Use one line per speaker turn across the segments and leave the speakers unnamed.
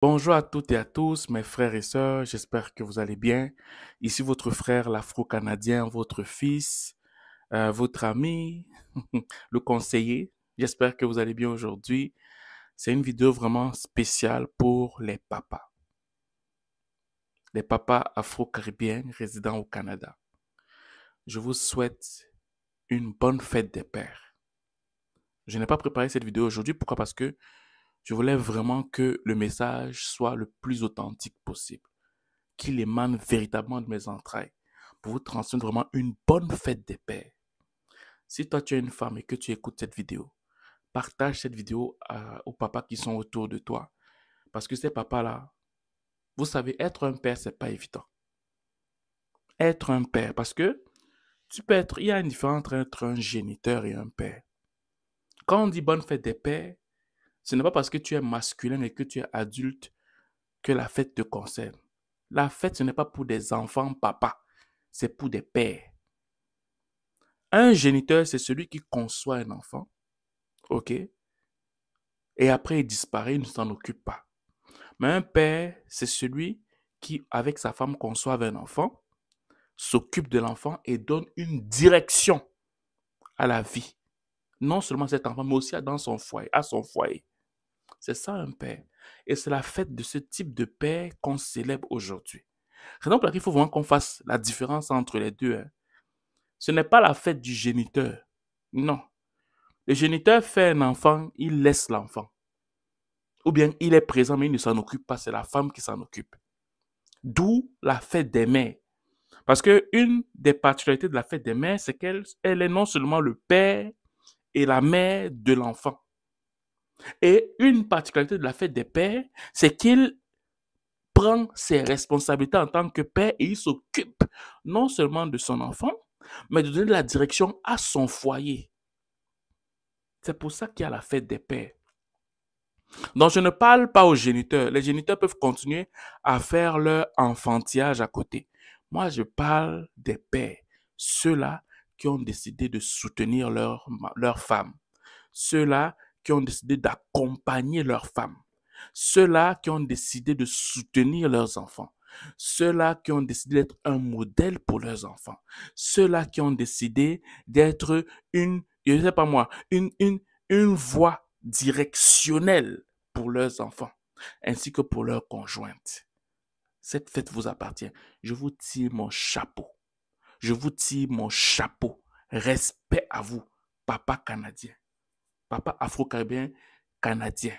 Bonjour à toutes et à tous, mes frères et sœurs, j'espère que vous allez bien. Ici votre frère l'Afro-Canadien, votre fils, votre ami, le conseiller. J'espère que vous allez bien aujourd'hui. C'est une vidéo vraiment spéciale pour les papas afro-caribéens résidant au Canada. Je vous souhaite une bonne fête des pères. Je n'ai pas préparé cette vidéo aujourd'hui, pourquoi? Parce que je voulais vraiment que le message soit le plus authentique possible, qu'il émane véritablement de mes entrailles, pour vous transmettre vraiment une bonne fête des pères. Si toi tu es une femme et que tu écoutes cette vidéo, partage cette vidéo aux papas qui sont autour de toi. Parce que ces papas-là, vous savez, être un père, c'est pas évident. Être un père, parce que il y a une différence entre être un géniteur et un père. Quand on dit bonne fête des pères, ce n'est pas parce que tu es masculin et que tu es adulte que la fête te concerne. La fête, ce n'est pas pour des enfants papa, c'est pour des pères. Un géniteur, c'est celui qui conçoit un enfant, ok? Et après, il disparaît, il ne s'en occupe pas. Mais un père, c'est celui qui, avec sa femme, conçoit un enfant, s'occupe de l'enfant et donne une direction à la vie. Non seulement cet enfant, mais aussi dans son foyer, à son foyer. C'est ça un père. Et c'est la fête de ce type de père qu'on célèbre aujourd'hui. Raison pour laquelle il faut vraiment qu'on fasse la différence entre les deux, hein. Ce n'est pas la fête du géniteur. Non. Le géniteur fait un enfant, il laisse l'enfant. Ou bien il est présent, mais il ne s'en occupe pas. C'est la femme qui s'en occupe. D'où la fête des mères. Parce que une des particularités de la fête des mères, c'est qu'elle est non seulement le père et la mère de l'enfant. Et une particularité de la fête des pères, c'est qu'il prend ses responsabilités en tant que père et il s'occupe non seulement de son enfant, mais de donner de la direction à son foyer. C'est pour ça qu'il y a la fête des pères. Donc, je ne parle pas aux géniteurs. Les géniteurs peuvent continuer à faire leur enfantillage à côté. Moi, je parle des pères, ceux-là qui ont décidé de soutenir leur femme, ceux-là qui ont décidé d'accompagner leurs femmes, ceux-là qui ont décidé de soutenir leurs enfants, ceux-là qui ont décidé d'être un modèle pour leurs enfants, ceux-là qui ont décidé d'être je ne sais pas moi, une voie directionnelle pour leurs enfants, ainsi que pour leurs conjointes. Cette fête vous appartient. Je vous tire mon chapeau. Je vous tire mon chapeau. Respect à vous, papa canadien, papa afro-caribéen canadien.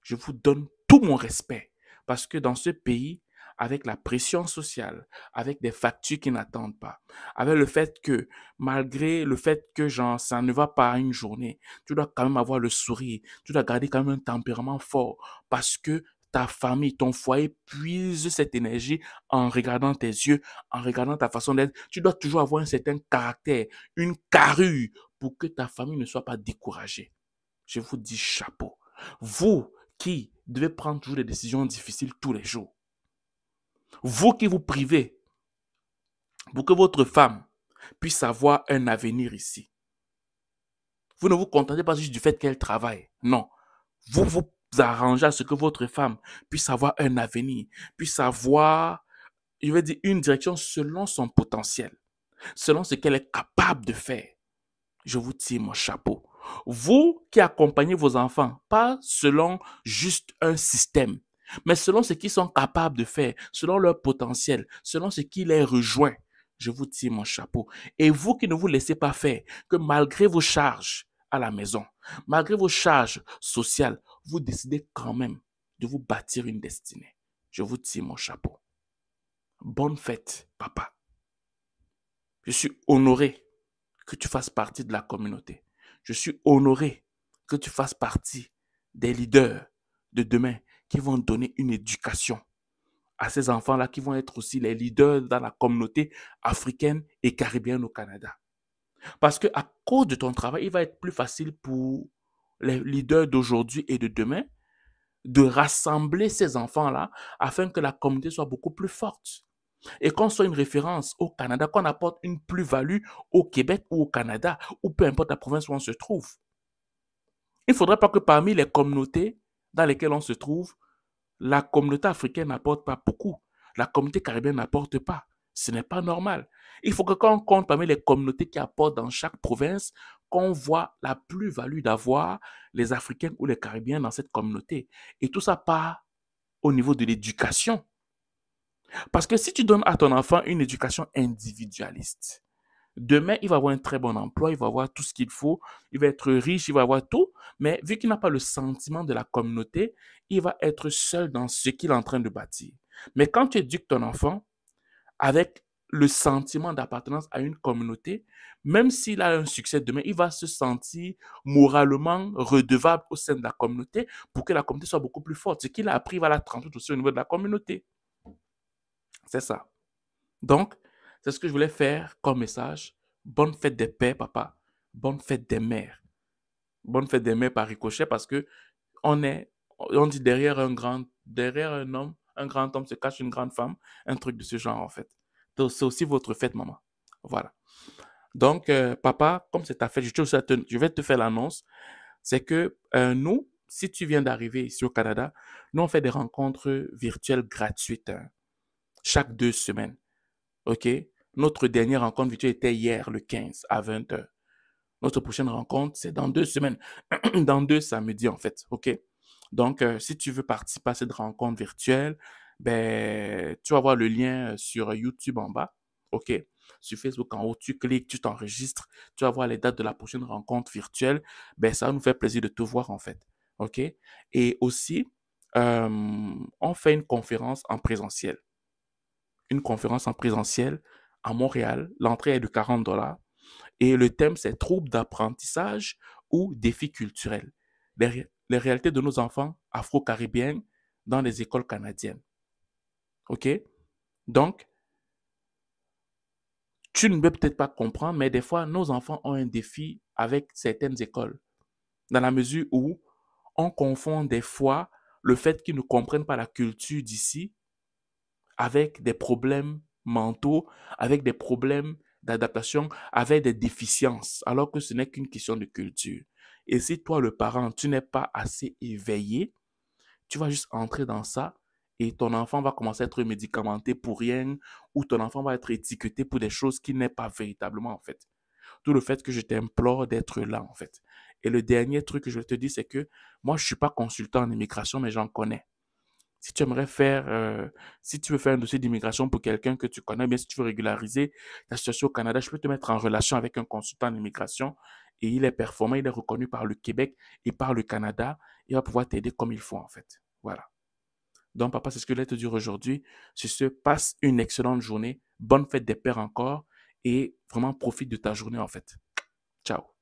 Je vous donne tout mon respect parce que dans ce pays, avec la pression sociale, avec des factures qui n'attendent pas, avec le fait que, malgré le fait que genre, ça ne va pas une journée, tu dois quand même avoir le sourire, tu dois garder quand même un tempérament fort parce que ta famille, ton foyer puise cette énergie en regardant tes yeux, en regardant ta façon d'être. Tu dois toujours avoir un certain caractère, une carrure pour que ta famille ne soit pas découragée. Je vous dis chapeau. Vous qui devez prendre toujours des décisions difficiles tous les jours. Vous qui vous privez pour que votre femme puisse avoir un avenir ici. Vous ne vous contentez pas juste du fait qu'elle travaille. Non. Vous vous arrangez à ce que votre femme puisse avoir un avenir, puisse avoir, je vais dire, une direction selon son potentiel, selon ce qu'elle est capable de faire. Je vous tire mon chapeau. Vous qui accompagnez vos enfants, pas selon juste un système, mais selon ce qu'ils sont capables de faire, selon leur potentiel, selon ce qui les rejoint, je vous tire mon chapeau. Et vous qui ne vous laissez pas faire, que malgré vos charges à la maison, malgré vos charges sociales, vous décidez quand même de vous bâtir une destinée. Je vous tire mon chapeau. Bonne fête, papa. Je suis honoré que tu fasses partie de la communauté. Je suis honoré que tu fasses partie des leaders de demain qui vont donner une éducation à ces enfants-là qui vont être aussi les leaders dans la communauté africaine et caribéenne au Canada. Parce que à cause de ton travail, il va être plus facile pour les leaders d'aujourd'hui et de demain de rassembler ces enfants-là afin que la communauté soit beaucoup plus forte et qu'on soit une référence au Canada, qu'on apporte une plus-value au Québec ou au Canada, ou peu importe la province où on se trouve. Il ne faudrait pas que parmi les communautés dans lesquelles on se trouve, La communauté africaine n'apporte pas beaucoup. La communauté caribéenne n'apporte pas. Ce n'est pas normal. Il faut que quand on compte parmi les communautés qui apportent dans chaque province, qu'on voit la plus-value d'avoir les Africains ou les Caribéens dans cette communauté. Et tout ça part au niveau de l'éducation. Parce que si tu donnes à ton enfant une éducation individualiste, demain, il va avoir un très bon emploi, il va avoir tout ce qu'il faut, il va être riche, il va avoir tout, mais vu qu'il n'a pas le sentiment de la communauté, il va être seul dans ce qu'il est en train de bâtir. Mais quand tu éduques ton enfant avec le sentiment d'appartenance à une communauté, même s'il a un succès demain, il va se sentir moralement redevable au sein de la communauté pour que la communauté soit beaucoup plus forte. Ce qu'il a appris, il va la transmettre aussi au niveau de la communauté. C'est ça. Donc, c'est ce que je voulais faire comme message. Bonne fête des pères, papa. Bonne fête des mères. Bonne fête des mères par ricochet parce que on dit derrière un homme, un grand homme se cache une grande femme. Un truc de ce genre, en fait. Donc, c'est aussi votre fête, maman. Voilà. Donc, papa, comme c'est ta fête, je vais te faire l'annonce. C'est que nous, si tu viens d'arriver ici au Canada, nous, on fait des rencontres virtuelles gratuites, hein, chaque 2 semaines. OK? Notre dernière rencontre virtuelle était hier, le 15 à 20h. Notre prochaine rencontre, c'est dans 2 semaines. Dans 2 samedis, en fait. OK? Donc, si tu veux participer à cette rencontre virtuelle, ben, tu vas voir le lien sur YouTube en bas. OK? Sur Facebook en haut, tu cliques, tu t'enregistres. Tu vas voir les dates de la prochaine rencontre virtuelle. Ben, ça va nous faire plaisir de te voir, en fait. OK? Et aussi, on fait une conférence en présentiel. Une conférence en présentiel à Montréal. L'entrée est de 40 $ et le thème, c'est troubles d'apprentissage ou défis culturels. Les réalités de nos enfants afro-caribéens dans les écoles canadiennes. OK? Donc, tu ne peux peut-être pas comprendre, mais des fois, nos enfants ont un défi avec certaines écoles, dans la mesure où on confond des fois le fait qu'ils ne comprennent pas la culture d'ici avec des problèmes mentaux, avec des problèmes d'adaptation, avec des déficiences, alors que ce n'est qu'une question de culture. Et si toi, le parent, tu n'es pas assez éveillé, tu vas juste entrer dans ça et ton enfant va commencer à être médicamenté pour rien ou ton enfant va être étiqueté pour des choses qui n'est pas véritablement en fait. Tout le fait que je t'implore d'être là en fait. Et le dernier truc que je te dis, c'est que moi, je ne suis pas consultant en immigration, mais j'en connais. Si tu aimerais faire, si tu veux faire un dossier d'immigration pour quelqu'un que tu connais, bien si tu veux régulariser ta situation au Canada, je peux te mettre en relation avec un consultant en immigration et il est performant, il est reconnu par le Québec et par le Canada. Il va pouvoir t'aider comme il faut en fait. Voilà. Donc, papa, c'est ce que je voulais te dire aujourd'hui. Sur ce, passe une excellente journée. Bonne fête des pères encore et vraiment profite de ta journée en fait. Ciao.